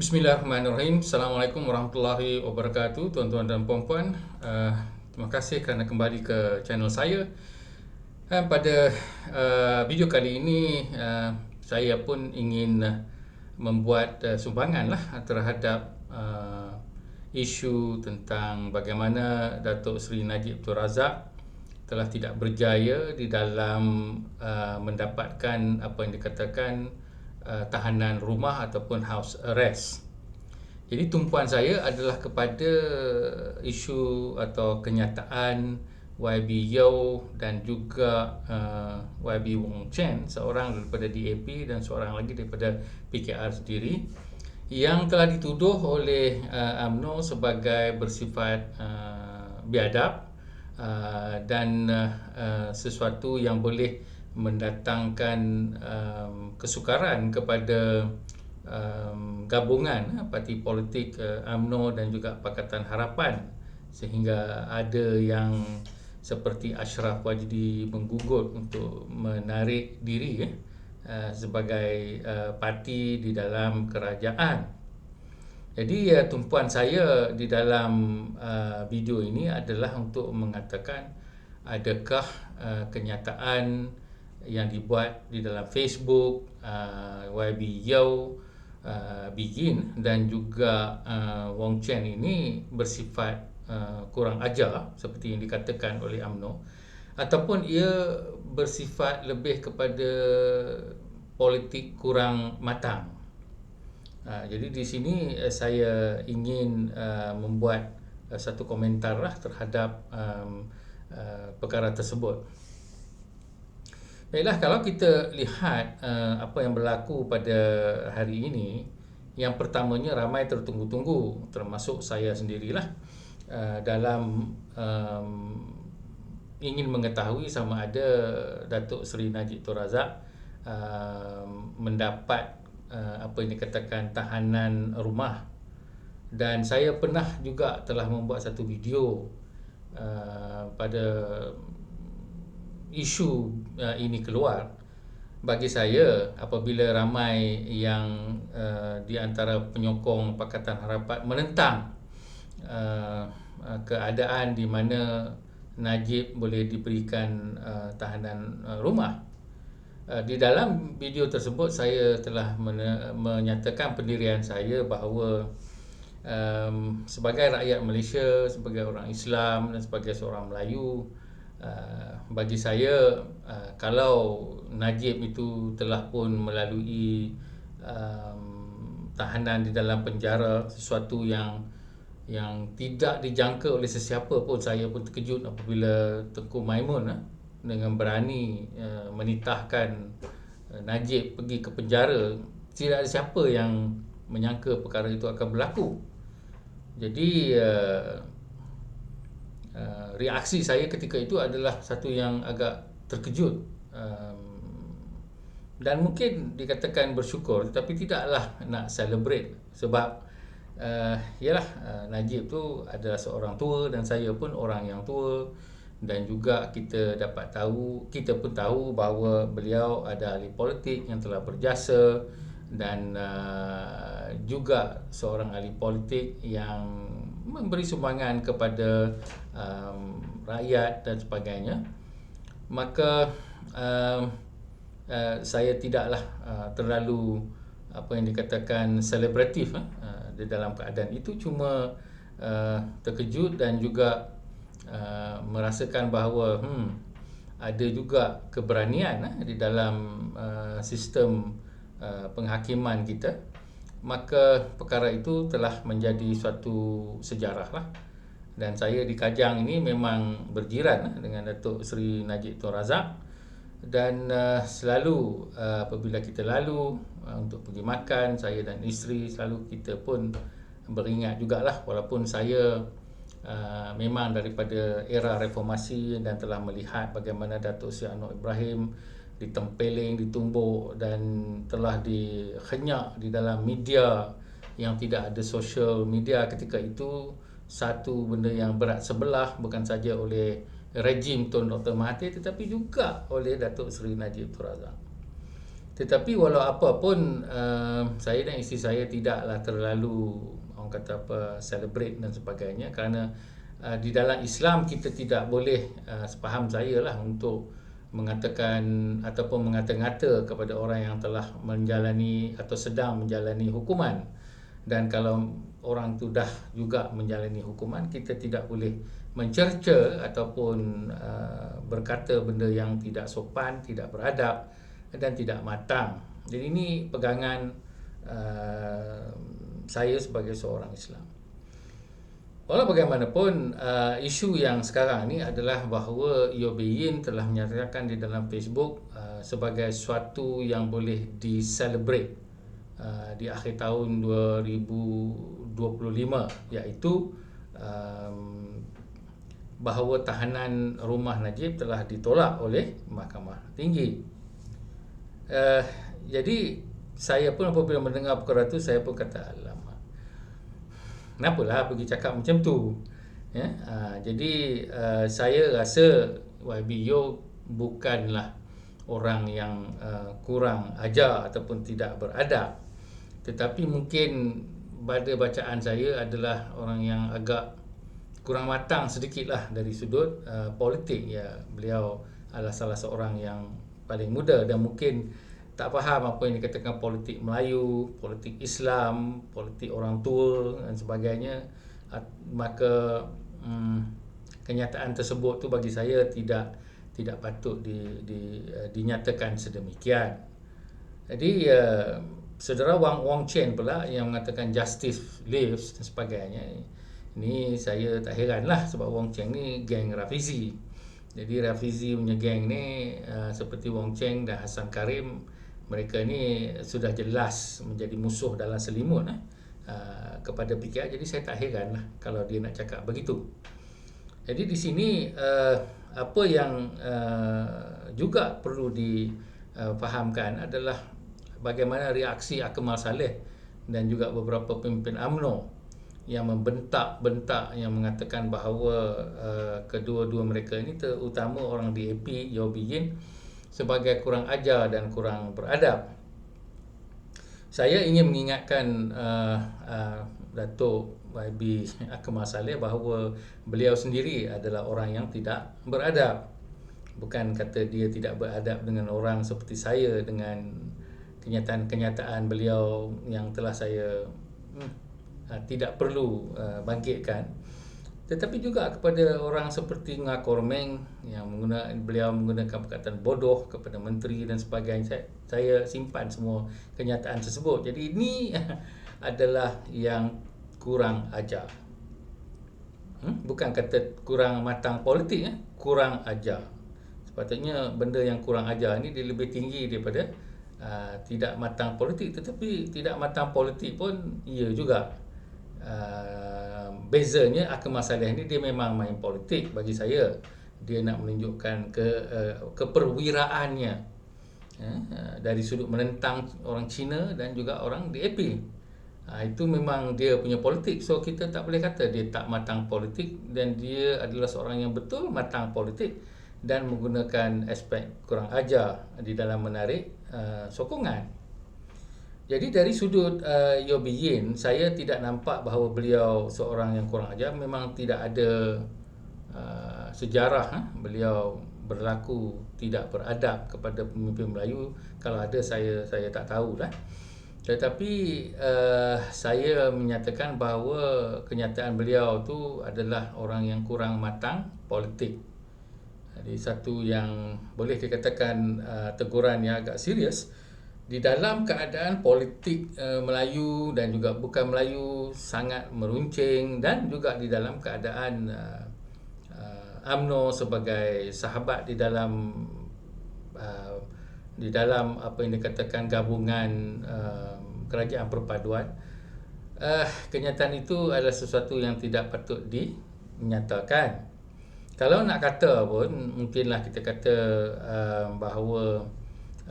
Bismillahirrahmanirrahim. Assalamualaikum warahmatullahi wabarakatuh, tuan-tuan dan puan-puan. Terima kasih kerana kembali ke channel saya. Pada video kali ini, saya pun ingin membuat sumbangan lah terhadap isu tentang bagaimana Datuk Seri Najib Tun Razak telah tidak berjaya di dalam mendapatkan apa yang dikatakan tahanan rumah ataupun house arrest. Jadi tumpuan saya adalah kepada isu atau kenyataan YB Yeo dan juga YB Wong Chen, seorang daripada DAP dan seorang lagi daripada PKR sendiri, yang telah dituduh oleh UMNO sebagai bersifat biadab dan sesuatu yang boleh mendatangkan kesukaran kepada gabungan parti politik UMNO dan juga Pakatan Harapan, sehingga ada yang seperti Ashraf Wajdi menggugut untuk menarik diri sebagai parti di dalam kerajaan. Jadi tumpuan saya di dalam video ini adalah untuk mengatakan adakah kenyataan yang dibuat di dalam Facebook YB Yeo, Begin dan juga Wong Chen ini bersifat kurang ajar seperti yang dikatakan oleh UMNO, ataupun ia bersifat lebih kepada politik kurang matang. Jadi di sini saya ingin membuat satu komentar lah terhadap perkara tersebut. Baiklah, kalau kita lihat apa yang berlaku pada hari ini, yang pertamanya ramai tertunggu-tunggu, termasuk saya sendirilah, dalam ingin mengetahui sama ada Datuk Seri Najib Tun Razak mendapat apa yang dikatakan tahanan rumah. Dan saya pernah juga telah membuat satu video pada isu ini keluar. Bagi saya, apabila ramai yang di antara penyokong Pakatan Harapan menentang keadaan di mana Najib boleh diberikan tahanan rumah, di dalam video tersebut saya telah menyatakan pendirian saya bahawa sebagai rakyat Malaysia, sebagai orang Islam dan sebagai seorang Melayu, bagi saya kalau Najib itu telah pun melalui tahanan di dalam penjara, sesuatu yang tidak dijangka oleh sesiapa pun. Saya pun terkejut apabila Tengku Maimun dengan berani menitahkan Najib pergi ke penjara. Tidak ada siapa yang menyangka perkara itu akan berlaku. Jadi reaksi saya ketika itu adalah satu yang agak terkejut, dan mungkin dikatakan bersyukur, tetapi tidaklah nak celebrate. Sebab Najib tu adalah seorang tua dan saya pun orang yang tua, dan juga kita pun tahu bahawa beliau ada ahli politik yang telah berjasa, dan juga seorang ahli politik yang memberi sumbangan kepada rakyat dan sebagainya. Maka saya tidaklah terlalu apa yang dikatakan selebratif di dalam keadaan itu. Cuma terkejut dan juga merasakan bahawa ada juga keberanian di dalam sistem penghakiman kita. Maka perkara itu telah menjadi suatu sejarah lah. Dan saya di Kajang ini memang berjiran dengan Datuk Seri Najib Tun Razak, dan selalu apabila kita lalu untuk pergi makan, saya dan isteri selalu kita pun beringat jugalah, walaupun saya memang daripada era reformasi dan telah melihat bagaimana Datuk Seri Anwar Ibrahim ditempeling, ditumbuk dan telah dikhenyak di dalam media yang tidak ada social media ketika itu. Satu benda yang berat sebelah, bukan saja oleh rejim Tun Dr. Mahathir tetapi juga oleh Datuk Seri Najib Tun Razak. Tetapi walau apa pun, saya dan isteri saya tidaklah terlalu orang kata apa celebrate dan sebagainya, kerana di dalam Islam kita tidak boleh, sepaham saya lah, untuk mengatakan ataupun mengata-ngata kepada orang yang telah menjalani atau sedang menjalani hukuman. Dan kalau orang tu dah juga menjalani hukuman, kita tidak boleh mencerca ataupun berkata benda yang tidak sopan, tidak beradab dan tidak matang. Jadi ini pegangan saya sebagai seorang Islam. Walau bagaimanapun, isu yang sekarang ni adalah bahawa Yobe Yin telah menyatakan di dalam Facebook sebagai sesuatu yang boleh di-celebrate di akhir tahun 2025, iaitu bahawa tahanan rumah Najib telah ditolak oleh Mahkamah Tinggi. Jadi saya pun apabila mendengar perkara itu, saya pun kata, alamak, kenapalah pergi cakap macam tu, ya? Jadi saya rasa YB Yo bukanlah orang yang kurang ajar ataupun tidak beradab, tetapi mungkin pada bacaan saya adalah orang yang agak kurang matang sedikitlah dari sudut politik. Ya, beliau adalah salah seorang yang paling muda dan mungkin tak faham apa yang dikatakan politik Melayu, politik Islam, politik orang tua dan sebagainya. Maka kenyataan tersebut tu bagi saya tidak patut dinyatakan sedemikian. Jadi saudara Wong Chen pula yang mengatakan justice lives dan sebagainya. Ini saya tak heranlah, sebab Wong Chen ni geng Rafizi. Jadi Rafizi punya geng ni seperti Wong Chen dan Hassan Karim, mereka ni sudah jelas menjadi musuh dalam selimut kepada PKR. Jadi saya tak heranlah kalau dia nak cakap begitu. Jadi di sini apa yang juga perlu difahamkan adalah bagaimana reaksi Akmal Saleh dan juga beberapa pemimpin UMNO yang membentak-bentak, yang mengatakan bahawa kedua-dua mereka ini, terutama orang DAP Yobe Yin, sebagai kurang ajar dan kurang beradab. Saya ingin mengingatkan Datuk YB Akmal Saleh bahawa beliau sendiri adalah orang yang tidak beradab. Bukan kata dia tidak beradab dengan orang seperti saya, dengan kenyataan-kenyataan beliau yang telah saya tidak perlu bangkitkan, tetapi juga kepada orang seperti Ngakor Meng yang beliau menggunakan perkataan bodoh kepada menteri dan sebagainya. Saya simpan semua kenyataan tersebut. Jadi ini adalah yang kurang ajar. Bukan kata kurang matang politik, kurang ajar. Sepatutnya benda yang kurang ajar ini dia lebih tinggi daripada tidak matang politik. Tetapi tidak matang politik pun ia juga. Bezanya Akmal Saleh ni dia memang main politik bagi saya. Dia nak menunjukkan keperwiraannya dari sudut menentang orang Cina dan juga orang DAP. Itu memang dia punya politik. So kita tak boleh kata dia tak matang politik, dan dia adalah seorang yang betul matang politik dan menggunakan aspek kurang ajar di dalam menarik sokongan. Jadi dari sudut Yobe Yin, saya tidak nampak bahawa beliau seorang yang kurang ajar. Memang tidak ada sejarah beliau berlaku tidak beradab kepada pemimpin Melayu. Kalau ada, saya tak tahulah. Tetapi saya menyatakan bahawa kenyataan beliau tu adalah orang yang kurang matang politik. Jadi satu yang boleh dikatakan teguran yang agak serius di dalam keadaan politik Melayu dan juga bukan Melayu sangat meruncing, dan juga di dalam keadaan UMNO sebagai sahabat di dalam apa yang dikatakan gabungan kerajaan perpaduan. Kenyataan itu adalah sesuatu yang tidak patut dinyatakan. Kalau nak kata pun, mungkinlah kita kata bahawa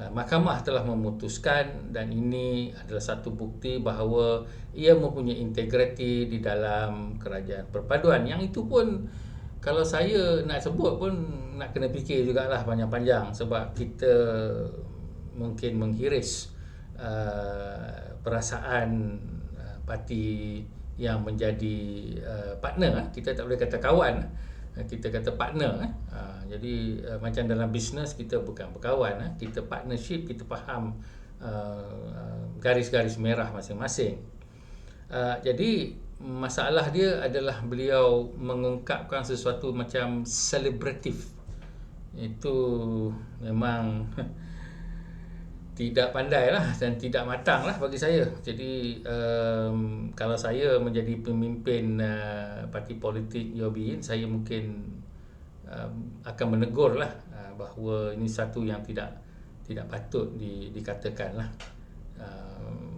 mahkamah telah memutuskan, dan ini adalah satu bukti bahawa ia mempunyai integriti di dalam kerajaan perpaduan. Yang itu pun kalau saya nak sebut pun nak kena fikir jugalah panjang-panjang, sebab kita mungkin menghiris perasaan parti yang menjadi partner. Kita tak boleh kata kawan, kita kata partner. Jadi macam dalam bisnes kita bukan berkawan, kita partnership, kita faham garis-garis merah masing-masing. Jadi masalah dia adalah beliau mengungkapkan sesuatu macam celebratif. Itu memang tidak pandai lah dan tidak matang lah bagi saya. Jadi kalau saya menjadi pemimpin parti politik UOB, saya mungkin akan menegur lah bahawa ini satu yang tidak patut dikatakan lah.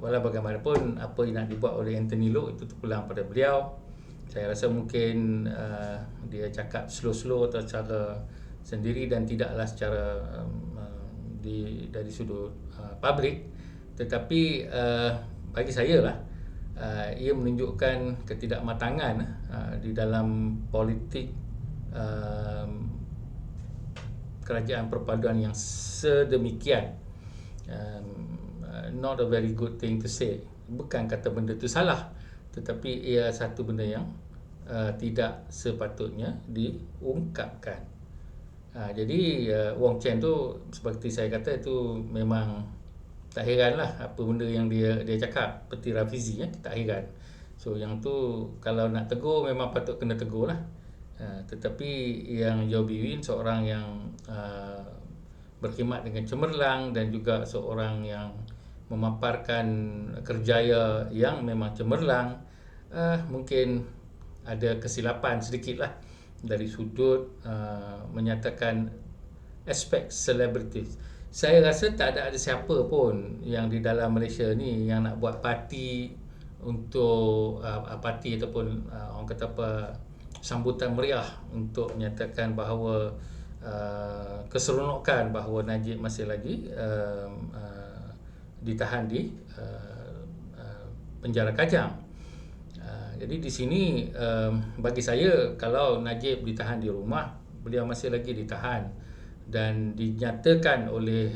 Walau bagaimanapun apa yang nak dibuat oleh Anthony Loke itu terpulang pada beliau. Saya rasa mungkin dia cakap slow-slow atau secara sendiri dan tidaklah secara dari sudut publik, tetapi bagi saya lah ia menunjukkan ketidakmatangan di dalam politik kerajaan perpaduan yang sedemikian. Not a very good thing to say. Bukan kata benda tu salah, tetapi ia satu benda yang tidak sepatutnya diungkapkan. Jadi Wong Chen tu seperti saya kata itu memang tak heran lah apa benda yang dia cakap, seperti Rafizi tak heran. So yang tu kalau nak tegur memang patut kena tegur lah. Tetapi yang Yeo Bee Win seorang yang berkhidmat dengan cemerlang dan juga seorang yang memaparkan kerjaya yang memang cemerlang, mungkin ada kesilapan sedikit lah dari sudut menyatakan aspek selebritis. Saya rasa tak ada siapa pun yang di dalam Malaysia ni yang nak buat parti untuk parti ataupun orang kata apa, sambutan meriah untuk menyatakan bahawa keseronokan bahawa Najib masih lagi ditahan di penjara Kajang. Jadi di sini bagi saya kalau Najib ditahan di rumah, beliau masih lagi ditahan dan dinyatakan oleh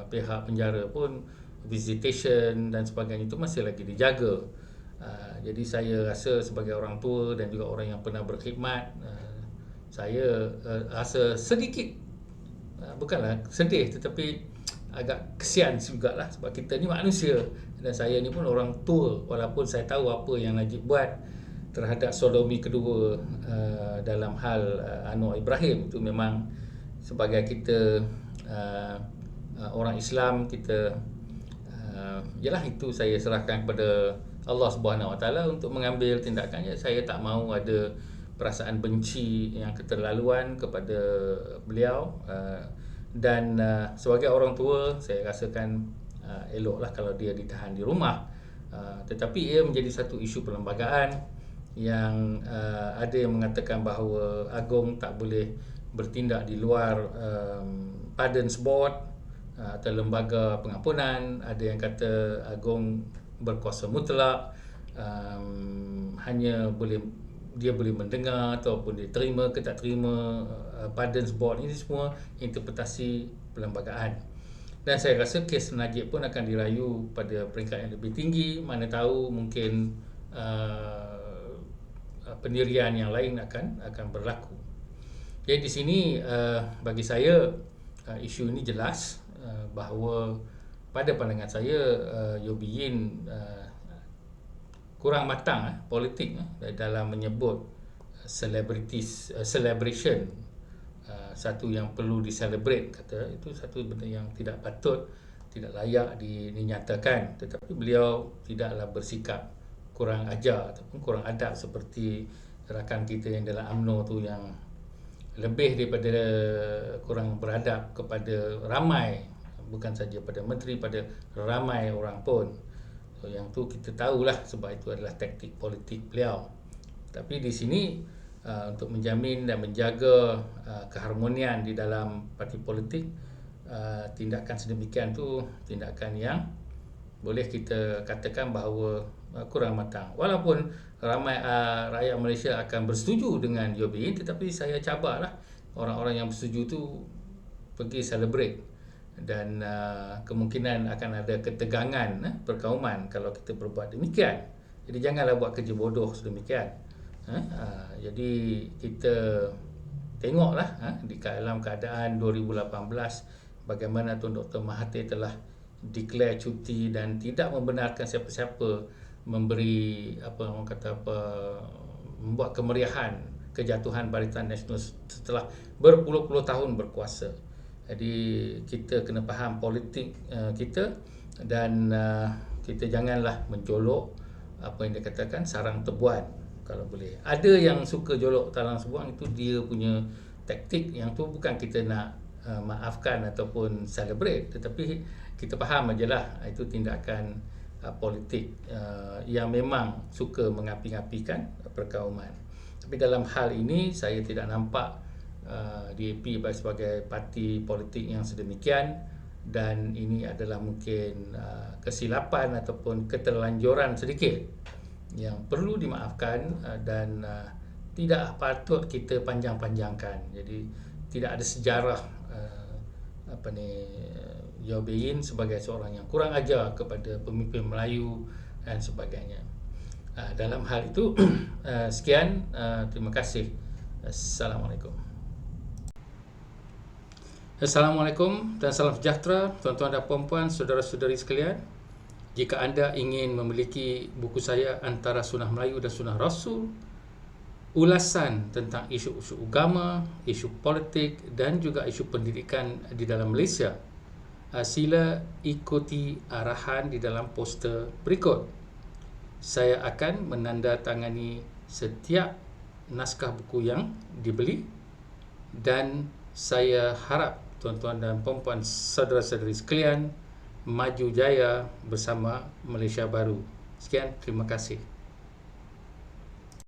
pihak penjara pun visitation dan sebagainya itu masih lagi dijaga. Jadi saya rasa sebagai orang tua dan juga orang yang pernah berkhidmat, saya rasa sedikit bukanlah sedih tetapi agak kesian jugalah sebab kita ni manusia dan saya ni pun orang tua, walaupun saya tahu apa yang Najib buat terhadap sodomi kedua dalam hal Anwar Ibrahim. Itu memang sebagai kita orang Islam, kita yalah itu saya serahkan kepada Allah Subhanahu Wa Taala untuk mengambil tindakannya. Saya tak mahu ada perasaan benci yang keterlaluan kepada beliau, dan sebagai orang tua saya rasakan eloklah kalau dia ditahan di rumah. Tetapi ia menjadi satu isu perlembagaan yang ada yang mengatakan bahawa Agong tak boleh bertindak di luar Pardons Board atau lembaga pengampunan. Ada yang kata Agong berkuasa mutlak, hanya dia boleh mendengar ataupun dia terima ke tak terima Pardons Board. Ini semua interpretasi perlembagaan. Dan saya rasa kes Najib pun akan dirayu pada peringkat yang lebih tinggi. Mana tahu mungkin pendirian yang lain akan berlaku. Jadi di sini bagi saya isu ini jelas bahawa pada pandangan saya Yeo Bee Yin kurang matang politik dalam menyebut celebration, satu yang perlu diselebrate, kata itu satu benda yang tidak patut, tidak layak dinyatakan. Tetapi beliau tidaklah bersikap kurang ajar ataupun kurang adab seperti rakan kita yang dalam UMNO tu yang lebih daripada kurang beradab kepada ramai, bukan saja pada menteri, pada ramai orang pun. So, yang tu kita tahulah sebab itu adalah taktik politik beliau. Tapi di sini untuk menjamin dan menjaga keharmonian di dalam parti politik, tindakan sedemikian tu tindakan yang boleh kita katakan bahawa kurang matang. Walaupun ramai rakyat Malaysia akan bersetuju dengan Yeo Bee Yin, tetapi saya cabarlah orang-orang yang bersetuju tu pergi celebrate dan kemungkinan akan ada ketegangan perkauman kalau kita berbuat demikian. Jadi janganlah buat kerja bodoh sedemikian. Jadi kita tengoklah di dalam keadaan 2018 bagaimana Tun Dr. Mahathir telah declare cuti dan tidak membenarkan siapa-siapa memberi membuat kemeriahan kejatuhan Barisan Nasional setelah berpuluh-puluh tahun berkuasa. Jadi kita kena faham politik kita, dan kita janganlah menjolok apa yang dikatakan sarang tebuan kalau boleh. Ada yang suka jolok sarang tebuan, itu dia punya taktik, yang tu bukan kita nak maafkan ataupun celebrate, tetapi kita faham ajalah itu tindakan politik yang memang suka mengapi-apikan perkauman. Tapi dalam hal ini saya tidak nampak DAP sebagai parti politik yang sedemikian, dan ini adalah mungkin kesilapan ataupun keterlanjuran sedikit yang perlu dimaafkan, dan tidak patut kita panjang-panjangkan. Jadi tidak ada sejarah Yaw sebagai seorang yang kurang ajar kepada pemimpin Melayu dan sebagainya. Dalam hal itu sekian, terima kasih. Assalamualaikum. Assalamualaikum dan salam sejahtera tuan-tuan dan puan-puan, saudara-saudari sekalian. Jika anda ingin memiliki buku saya Antara Sunnah Melayu dan Sunnah Rasul, ulasan tentang isu-isu agama, isu politik dan juga isu pendidikan di dalam Malaysia, sila ikuti arahan di dalam poster berikut. Saya akan menandatangani setiap naskah buku yang dibeli, dan saya harap tuan-tuan dan puan-puan, saudara-saudari sekalian, maju jaya bersama Malaysia Baru. Sekian, terima kasih.